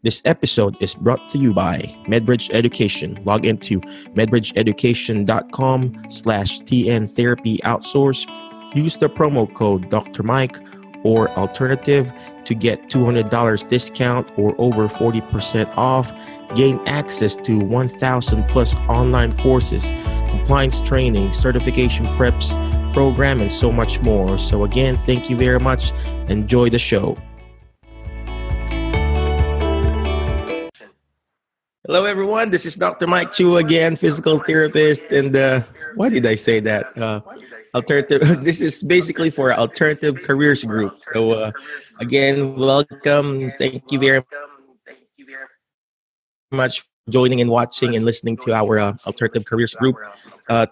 This episode is brought to you by MedBridge Education. Log into medbridgeeducation.com/TN Therapy Outsource. Use the promo code Dr. Mike or alternative to get $200 discount or over 40% off. Gain access to 1,000 plus online courses, compliance training, certification preps, program, and so much more. So again, thank you very much. Enjoy the show. Hello, everyone. This is Dr. Mike Chu again, physical therapist. And why did I say that? Alternative. This is basically for Alternative Careers Group. So again, welcome. Thank you very much for joining and watching and listening to our Alternative Careers Group.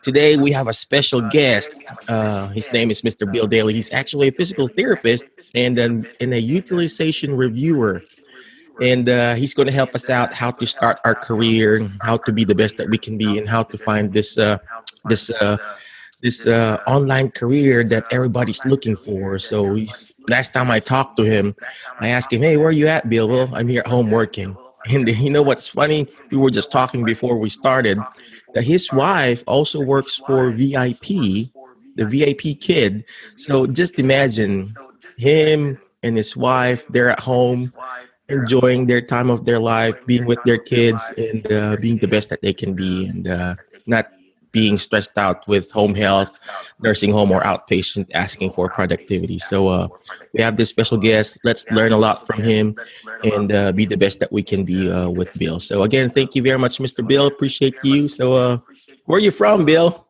Today we have a special guest. His name is Mr. Bill Daly. He's actually a physical therapist and a utilization reviewer. And he's going to help us out how to start our career, how to be the best that we can be, and how to find this online career that everybody's looking for. So last time I talked to him, I asked him, "Hey, where are you at, Bill?" "Well, I'm here at home working." And you know what's funny? We were just talking before we started that his wife also works for VIP, the VIP kid. So just imagine him and his wife, they're at home enjoying their time of their life, being with their kids and being the best that they can be, and not being stressed out with home health, nursing home, or outpatient asking for productivity. So we have this special guest. Let's learn a lot from him and be the best that we can be with Bill. So again, thank you very much, Mr. Bill. Appreciate you. So where are you from, Bill?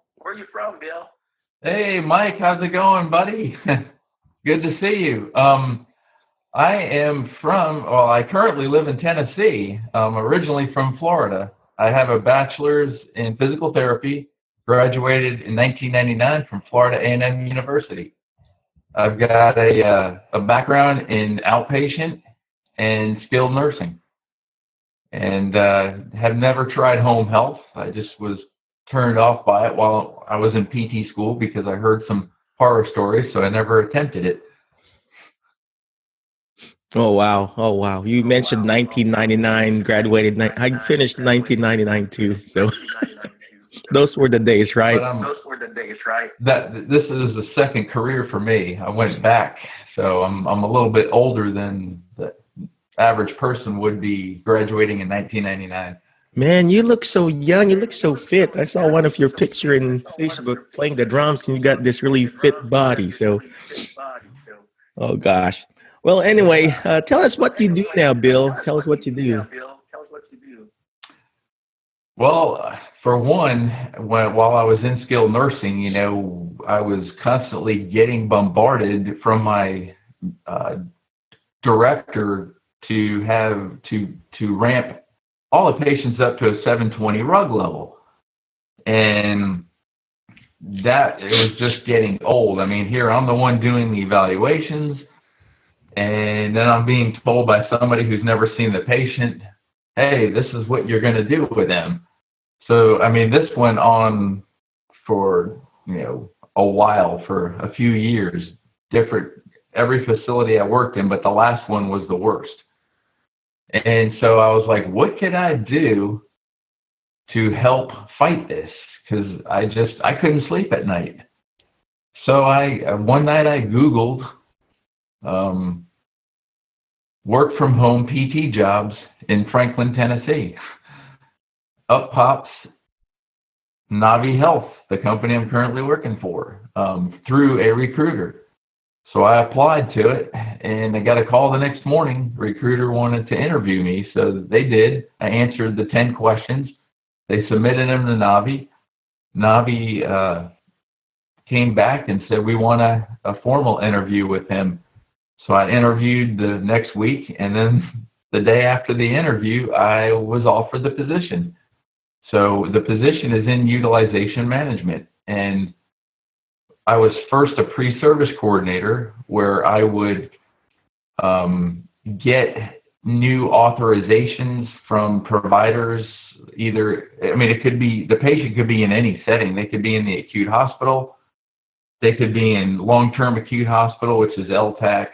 Hey, Mike, how's it going, buddy? Good to see you. I currently live in Tennessee. I'm originally from Florida. I have a bachelor's in physical therapy, graduated in 1999 from Florida A&M University. I've got a background in outpatient and skilled nursing, and have never tried home health. I just was turned off by it while I was in PT school because I heard some horror stories, so I never attempted it. Oh, wow. Oh, wow. You mentioned 1999, graduated. I finished 1999 too. So those were the days, right? This is the second career for me. I went back. So I'm a little bit older than the average person would be graduating in 1999. Man, you look so young. You look so fit. I saw one of your picture in Facebook playing the drums, and you got this really fit body. So, oh gosh. Well, anyway, tell us what you do now, Bill. Tell us what you do. Well, for one, while I was in skilled nursing, I was constantly getting bombarded from my director to ramp all the patients up to a 720 rug level. And it was just getting old. I mean, here I'm the one doing the evaluations, and then I'm being told by somebody who's never seen the patient, "Hey, this is what you're going to do with them." So, I mean, this went on for, a while, for a few years, every facility I worked in, but the last one was the worst. And so I was like, what can I do to help fight this? Because I couldn't sleep at night. So one night I Googled work from home PT jobs in Franklin, Tennessee. Up pops Navi Health, the company I'm currently working for, through a recruiter. So I applied to it, and I got a call the next morning. The recruiter wanted to interview me, so they did. I answered the 10 questions. They submitted them to Navi. Navi came back and said, "We want a formal interview with him." So I interviewed the next week, and then the day after the interview, I was offered the position. So the position is in utilization management, and I was first a pre-service coordinator where I would get new authorizations from providers. It could be, the patient could be in any setting. They could be in the acute hospital. They could be in long-term acute hospital, which is LTAC.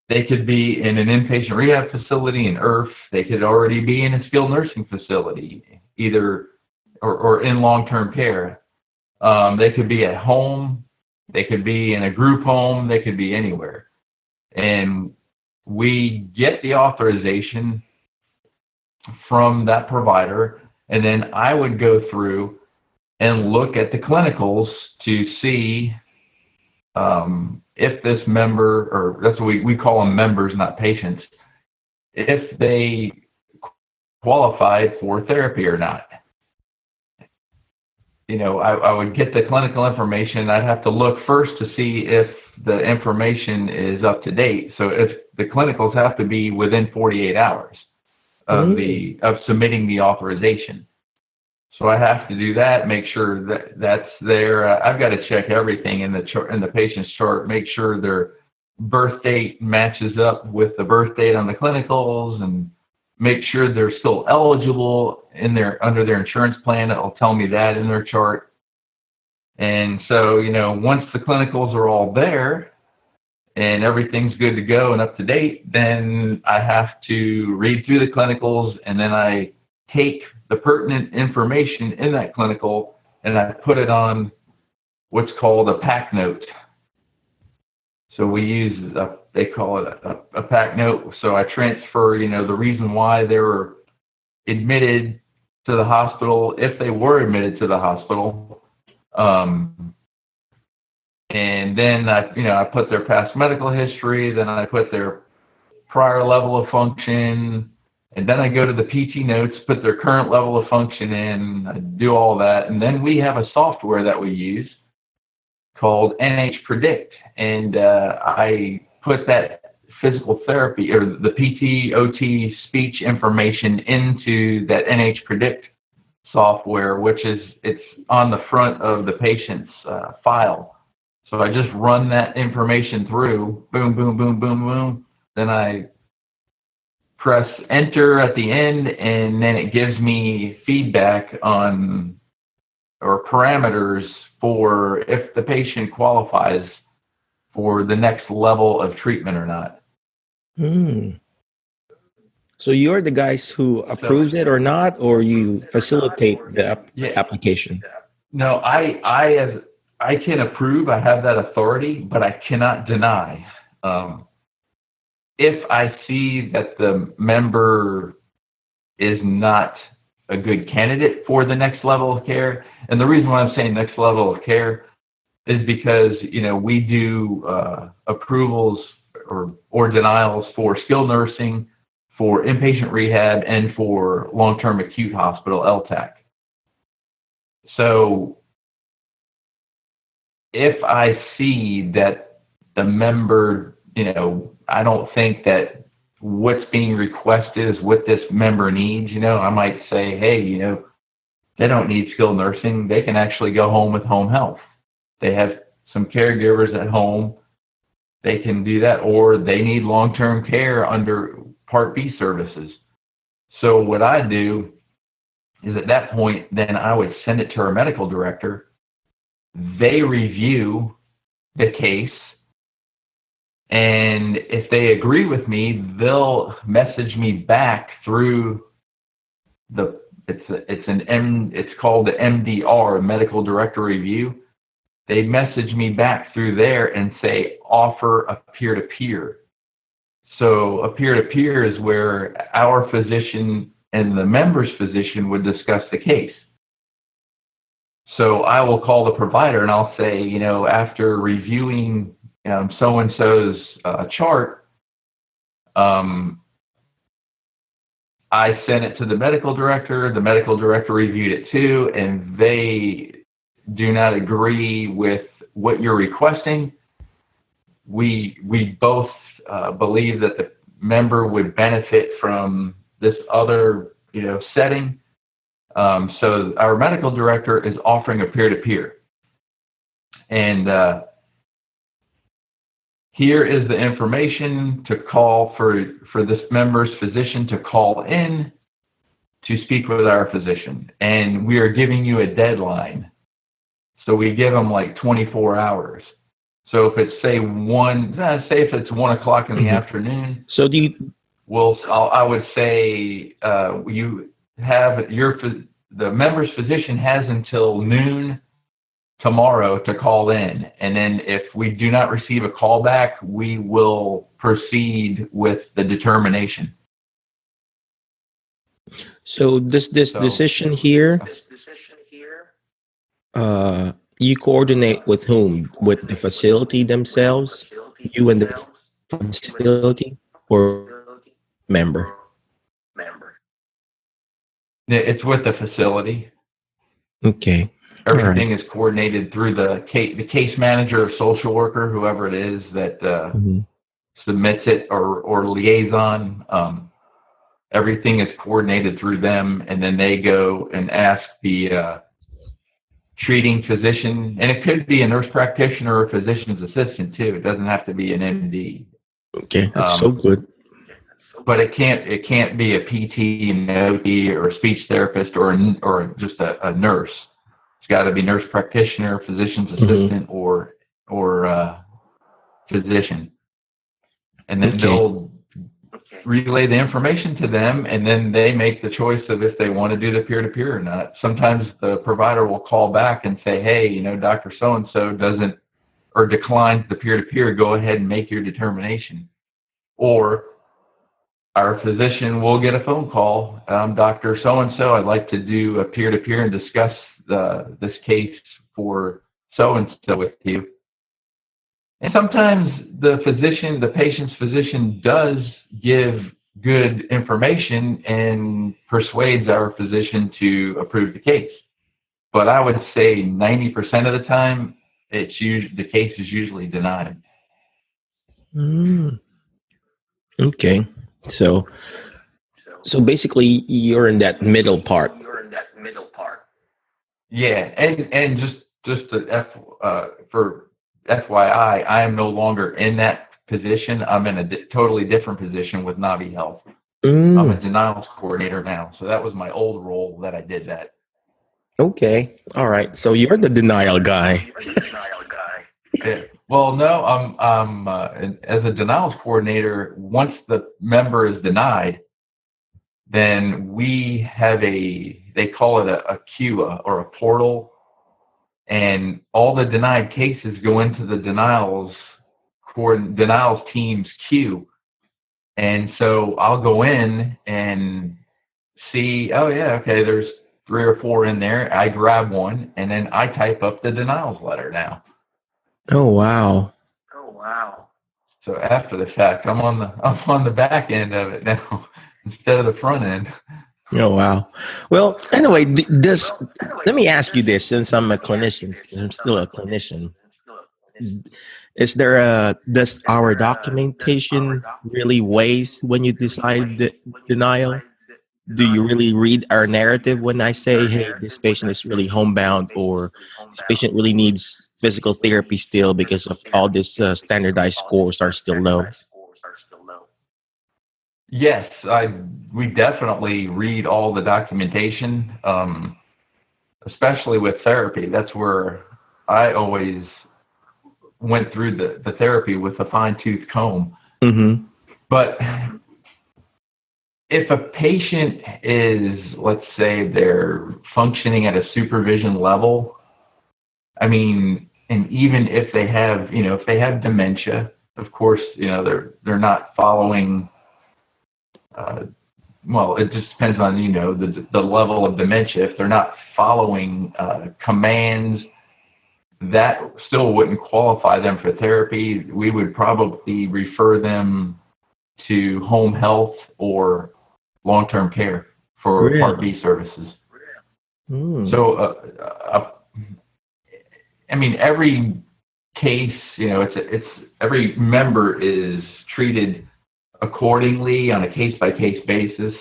They could be in an inpatient rehab facility, an IRF. They could already be in a skilled nursing facility, either or in long-term care. They could be at home. They could be in a group home. They could be anywhere. And we get the authorization from that provider, and then I would go through and look at the clinicals to see if this member, or that's what we call them members, not patients, if they qualified for therapy or not. You know, I would get the clinical information. I'd have to look first to see if the information is up to date. So if the clinicals have to be within 48 hours of submitting the authorization. So I have to do that, make sure that that's there. I've got to check everything in the patient's chart, make sure their birth date matches up with the birth date on the clinicals, and make sure they're still eligible under their insurance plan. It'll tell me that in their chart. And so, you know, once the clinicals are all there and everything's good to go and up to date, then I have to read through the clinicals, and then I take the pertinent information in that clinical and I put it on what's called a PAC note. So we use, they call it a PAC note. So I transfer, you know, the reason why they were admitted to the hospital, if they were admitted to the hospital. And then I put their past medical history, then I put their prior level of function, and then I go to the PT notes, put their current level of function in, I do all that. And then we have a software that we use called NH Predict. And I put that physical therapy or the PT, OT, speech information into that NH Predict software, it's on the front of the patient's file. So I just run that information through, boom, boom, boom, boom, boom. Then I press enter at the end, and then it gives me feedback on, or parameters for if the patient qualifies for the next level of treatment or not. So you're the guys who approves it or not, or you facilitate the application? No, I can approve. I have that authority, but I cannot deny. If I see that the member is not a good candidate for the next level of care, and the reason why I'm saying next level of care is because, you know, we do approvals or denials for skilled nursing, for inpatient rehab, and for long-term acute hospital, LTAC. So if I see that the member, you know, I don't think that what's being requested is what this member needs, you know, I might say, hey, you know, they don't need skilled nursing. They can actually go home with home health. They have some caregivers at home. They can do that, or they need long-term care under Part B services. So what I do is at that point, then I would send it to our medical director. They review the case, and if they agree with me, they'll message me back through it's called the MDR, Medical Director Review. They message me back through there and say, offer a peer-to-peer. So a peer-to-peer is where our physician and the member's physician would discuss the case. So I will call the provider and I'll say, you know, after reviewing so-and-so's chart, I sent it to the medical director. The medical director reviewed it too, and they do not agree with what you're requesting. We both believe that the member would benefit from this other, you know, setting. So our medical director is offering a peer-to-peer. And here is the information to call for this member's physician to call in to speak with our physician. And we are giving you a deadline. So we give them like 24 hours. So if it's say if it's 1 o'clock in the afternoon, so do you? I would say you have the member's physician has until noon tomorrow to call in, and then if we do not receive a call back, we will proceed with the determination. So this decision here, you coordinate with whom? With the facility themselves, you and the facility, or member? It's with the facility. Okay. Everything is coordinated through the case manager or social worker, whoever it is that submits it, or liaison. Everything is coordinated through them, and then they go and ask the treating physician, and it could be a nurse practitioner or a physician's assistant too. It doesn't have to be an MD. Okay, that's so good. But it can't be a PT, an OT, or a speech therapist, or just a nurse. It's got to be nurse practitioner, physician's assistant, or physician. And then they'll relay the information to them, and then they make the choice of if they want to do the peer-to-peer or not. Sometimes the provider will call back and say, hey, Dr. So-and-so doesn't or declines the peer-to-peer, go ahead and make your determination. Or our physician will get a phone call, Dr. So-and-so, I'd like to do a peer-to-peer and discuss this case for so-and-so with you. And sometimes the patient's physician does give good information and persuades our physician to approve the case. But I would say 90% of the time, the case is usually denied. Okay. So basically, you're in that middle part. Yeah, and just for FYI, I am no longer in that position. I'm in a totally different position with Navi Health. I'm a denials coordinator now. So that was my old role that I did that. Okay. All right. So you're the denial guy. Yeah. Well, no, I'm as a denials coordinator, once the member is denied, then we have they call it a queue or a portal, and all the denied cases go into the denials team's queue. And so I'll go in and see, oh yeah, okay, there's 3 or 4 in there. I grab one, and then I type up the denials letter now. Oh wow. So after the fact, I'm on the back end of it now instead of the front end. Oh wow. Well, anyway, let me ask you this, since I'm a clinician, I'm still a clinician. Is there does our documentation really weighs when you decide the denial? Do you really read our narrative when I say, hey, this patient is really homebound, or this patient really needs physical therapy still because of all this standardized scores are still low? Yes, we definitely read all the documentation, especially with therapy. That's where I always went through the therapy with a fine-tooth comb. Mm-hmm. But if a patient is, let's say, they're functioning at a supervision level, I mean, and even if they have, if they have dementia, of course, they're not following. Well, it just depends on, the level of dementia. If they're not following commands, that still wouldn't qualify them for therapy. We would probably refer them to home health or long-term care for Part B services. So, I mean, every case, it's every member is treated accordingly on a case-by-case basis.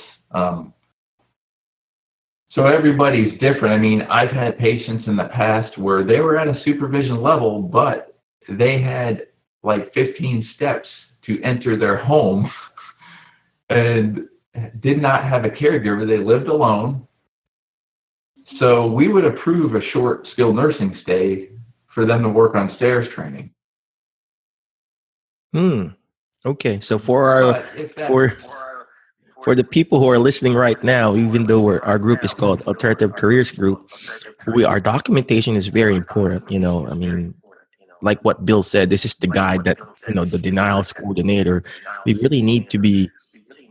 So everybody's different. I mean, I've had patients in the past where they were at a supervision level, but they had like 15 steps to enter their home and did not have a caregiver. They lived alone. So we would approve a short skilled nursing stay for them to work on stairs training. Hmm. Okay. So But if that for for the people who are listening right now, even though our group is called Alternative Careers Group, our documentation is very important. I mean, like what Bill said, this is the guy that the denials coordinator. We really need to be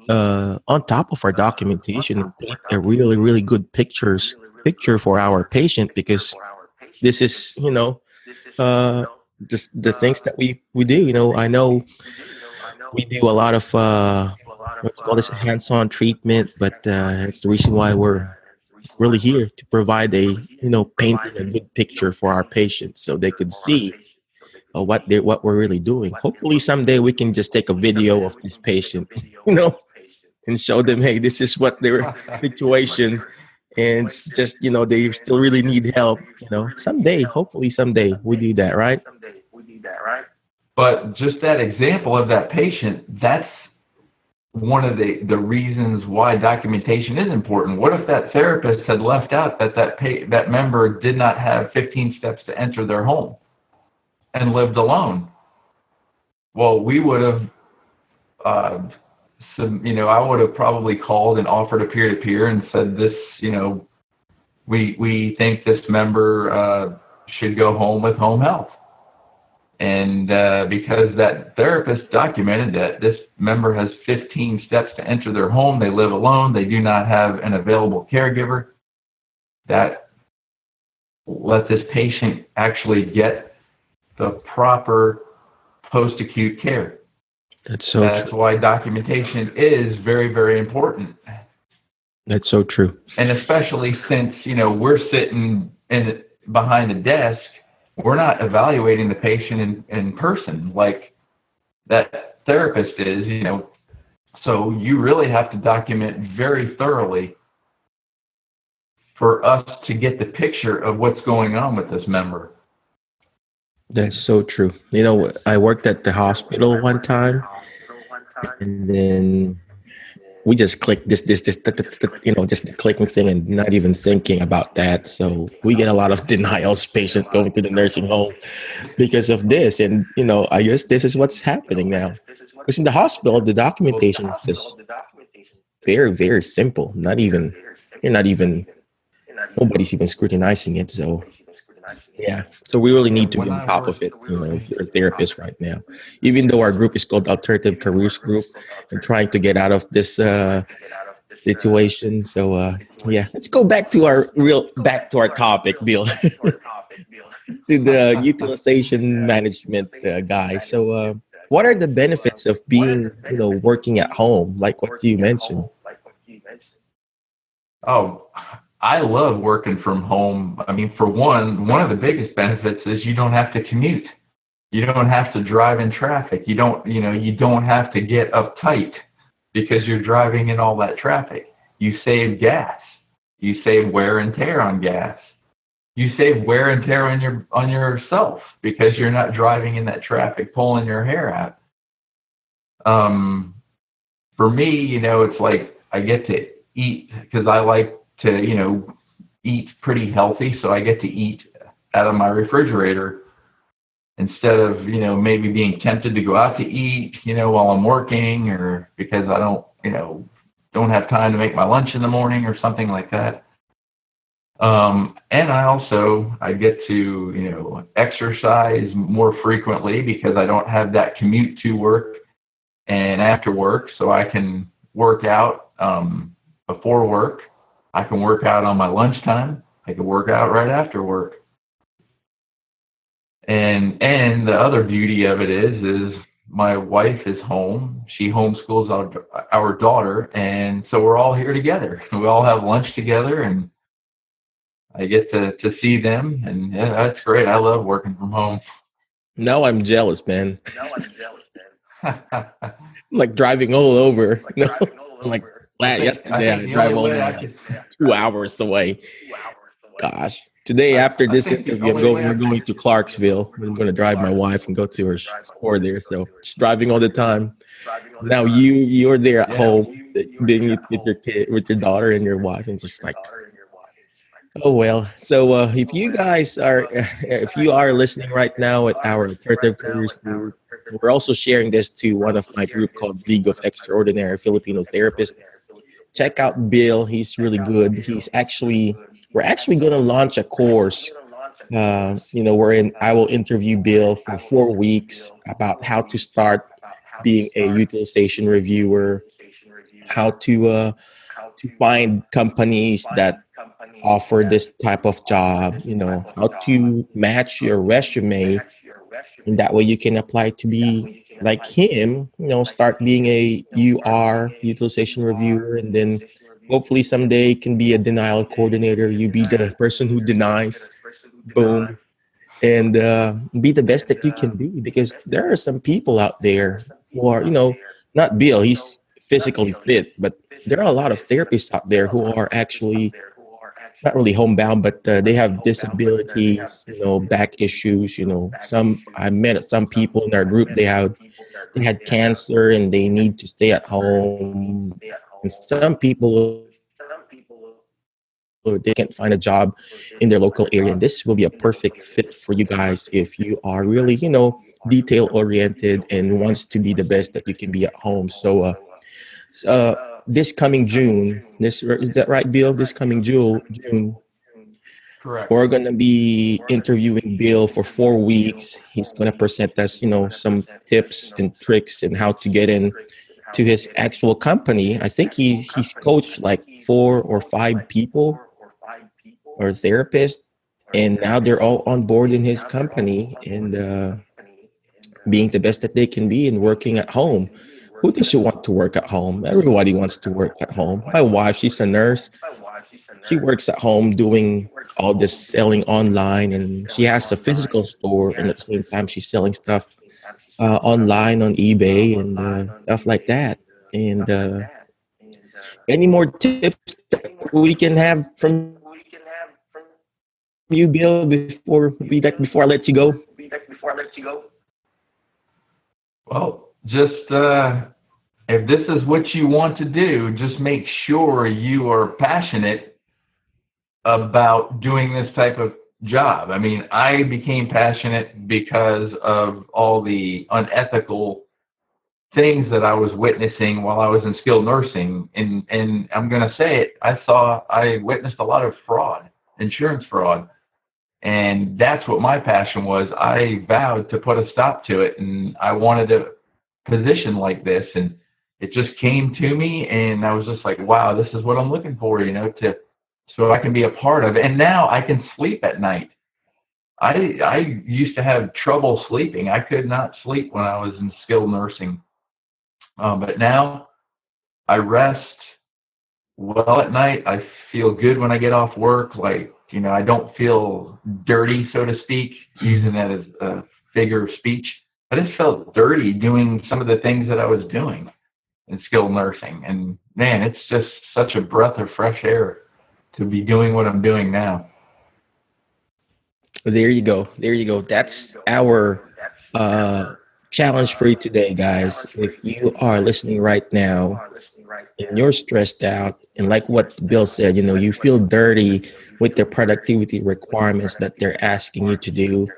on top of our documentation and paint a really really good picture for our patient, because this is just the things that we do. I know we do a lot of what you call this hands-on treatment, but it's the reason why we're really here to provide a painting a good picture for our patients so they could see what we're really doing. Hopefully someday we can just take a video of this patient, you know, and show them, hey, this is what their situation, and it's just they still really need help. Someday, hopefully someday we do that, right? But just that example of that patient, that's one of the reasons why documentation is important. What if that therapist had left out that member did not have 15 steps to enter their home and lived alone? Well, we would have, I would have probably called and offered a peer-to-peer and said this, we think this member should go home with home health. And because that therapist documented that this member has 15 steps to enter their home, they live alone, they do not have an available caregiver, that let this patient actually get the proper post-acute care. That's true. why documentation is very, very important. That's so true. And especially since, we're sitting behind the desk, we're not evaluating the patient in person like that therapist is, so you really have to document very thoroughly for us to get the picture of what's going on with this member. That's so true. I worked at the hospital one time, and then we just click this, just the clicking thing and not even thinking about that. So we get a lot of denials, patients going to the nursing home because of this. And, I guess this is what's happening now. Because in the hospital, the documentation is just very, very simple. You're not even, nobody's even scrutinizing it. So, yeah. So we really need to be on top of it, if you're a therapist right now. Even though our group is called Alternative Careers Group and trying to get out of this situation. So yeah, let's go back to our topic, Bill. To the utilization management guy. So what are the benefits of being working at home, like what you mentioned? Oh, I love working from home. I mean, for one of the biggest benefits is you don't have to commute. You don't have to drive in traffic. You don't have to get uptight because you're driving in all that traffic. You save gas. You save wear and tear on gas. You save wear and tear on yourself because you're not driving in that traffic pulling your hair out. For me, it's like I get to eat because I like to, eat pretty healthy. So I get to eat out of my refrigerator instead of, maybe being tempted to go out to eat, while I'm working, or because I don't have time to make my lunch in the morning or something like that. And I get to, exercise more frequently because I don't have that commute to work and after work. So I can work out, before work. I can work out on my lunchtime. I can work out right after work. And the other beauty of it is my wife is home. She homeschools our daughter, and so we're all here together. We all have lunch together, and I get to see them, and yeah, that's great. I love working from home. Now I'm jealous, man. I'm like driving all over. Like yesterday I drive all the way 2 hours away. Gosh. Today, after this interview, we're going to Clarksville. I'm going to drive my wife and go to her store there. So she's driving all the time. Now you're there at home, being with your kid, with your daughter and your wife, and it's just like, oh well. So if you are listening right now at our Alternative Careers Group, We're also sharing this to one of my group called League of Extraordinary Filipino Therapists. Check out Bill. He's really good. We're actually going to launch a course. Wherein I will interview Bill for 4 weeks about how to start being a utilization reviewer, how to find companies that offer this type of job, how to match your resume, and that way you can apply to be like him, start being a utilization reviewer, and then hopefully someday can be a denial coordinator. You be the person who denies, boom, and be the best that you can be, because there are some people out there who are, not Bill, he's physically fit, but there are a lot of therapists out there who are actually not really homebound, but they have disabilities, back issues. Some I met some people in our group. They had cancer and they need to stay at home. And some people they can't find a job in their local area. And this will be a perfect fit for you guys if you are really, detail oriented and wants to be the best that you can be at home. This coming June, this is that right, Bill? This coming June, Correct. we're gonna be interviewing Bill for 4 weeks. He's gonna present us, some tips and tricks and how to get in to his actual company. I think he's coached like 4 or 5 people or therapists, and now they're all on board in his company and being the best that they can be and working at home. Who doesn't want to work at home? Everybody wants to work at home. My wife, she's a nurse. She works at home doing all this selling online, and she has a physical store, and at the same time she's selling stuff online on eBay and stuff like that. And any more tips that we can have from you, Bill, before before I let you go? Well, just if this is what you want to do, just make sure you are passionate about doing this type of job. I mean, I became passionate because of all the unethical things that I was witnessing while I was in skilled nursing. And I'm going to say it, I witnessed a lot of fraud, insurance fraud. And that's what my passion was. I vowed to put a stop to it, and I wanted a position like this, and it just came to me, and I was just like, wow, this is what I'm looking for, so I can be a part of it. And now I can sleep at night. I used to have trouble sleeping. I could not sleep when I was in skilled nursing. But now I rest well at night. I feel good when I get off work. I don't feel dirty, so to speak, using that as a figure of speech. I just felt dirty doing some of the things that I was doing in skilled nursing. And man, it's just such a breath of fresh air to be doing what I'm doing now. There you go. There you go. That's our challenge for you today, guys. If you are listening right now and you're stressed out, and like what Bill said, you feel dirty with the productivity requirements that they're asking you to do,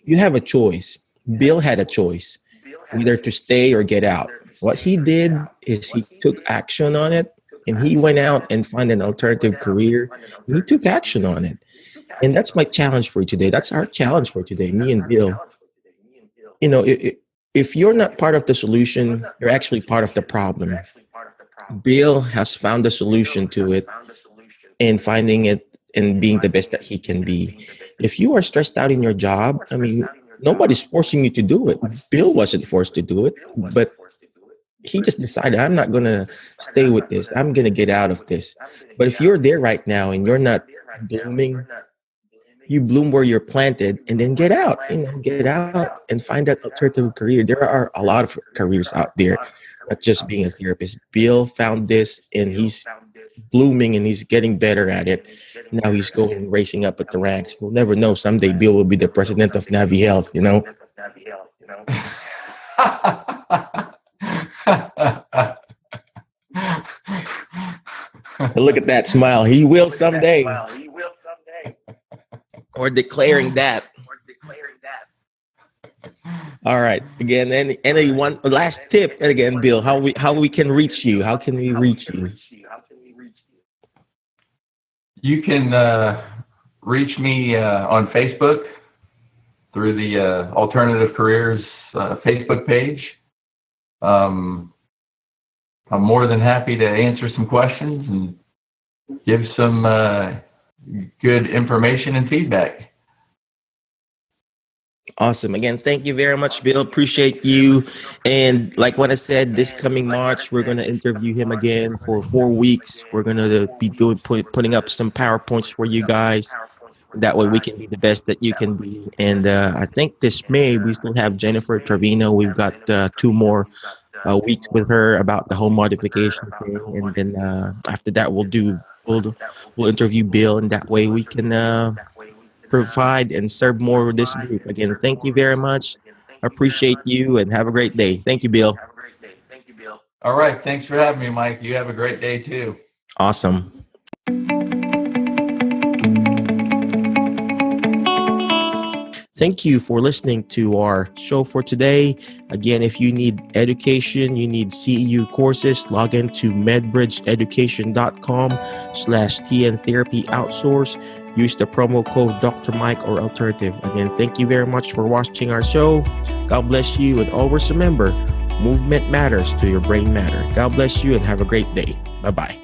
you have a choice. Bill had a choice, either to stay or get out. What he did is he took action on it, and he went out and found an alternative career, and he took action on it. And that's my challenge for you today. That's our challenge for today, me and Bill. If you're not part of the solution, you're actually part of the problem. Bill has found a solution to it and finding it and being the best that he can be. If you are stressed out in your job, I mean, nobody's forcing you to do it. Bill wasn't forced to do it, but he just decided, I'm not going to stay with this. I'm going to get out of this. But if you're there right now and you're not blooming, you bloom where you're planted, and then get out, get out and find that alternative career. There are a lot of careers out there, not just being a therapist. Bill found this and he's blooming and he's getting better at it. Now he's going racing up at the ranks. We'll never know. Someday Bill will be the president of Navi Health, Look at that smile. He will someday. Or declaring that. All right. Again, any one last tip, and again, Bill, how we can reach you? How can we reach you? You can reach me on Facebook through the Alternative Careers Facebook page. I'm more than happy to answer some questions and give some good information and feedback. Awesome. Again, thank you very much, Bill. Appreciate you. And like what I said, this coming March, we're going to interview him again for 4 weeks. We're going to be putting up some PowerPoints for you guys. That way we can be the best that you can be. And I think this May, we still have Jennifer Trevino. We've got 2 more weeks with her about the home modification thing. And then after that, we'll interview Bill. And that way we can provide and serve more of this group. Again, thank you very much. Appreciate you and have a great day. Thank you, Bill. All right. Thanks for having me, Mike. You have a great day too. Awesome. Thank you for listening to our show for today. Again, if you need education, you need CEU courses, log into medbridgeeducation.com/TN Therapy Outsource. Use the promo code Dr. Mike or Alternative. Again, thank you very much for watching our show. God bless you. And always remember, movement matters to your brain matter. God bless you and have a great day. Bye-bye.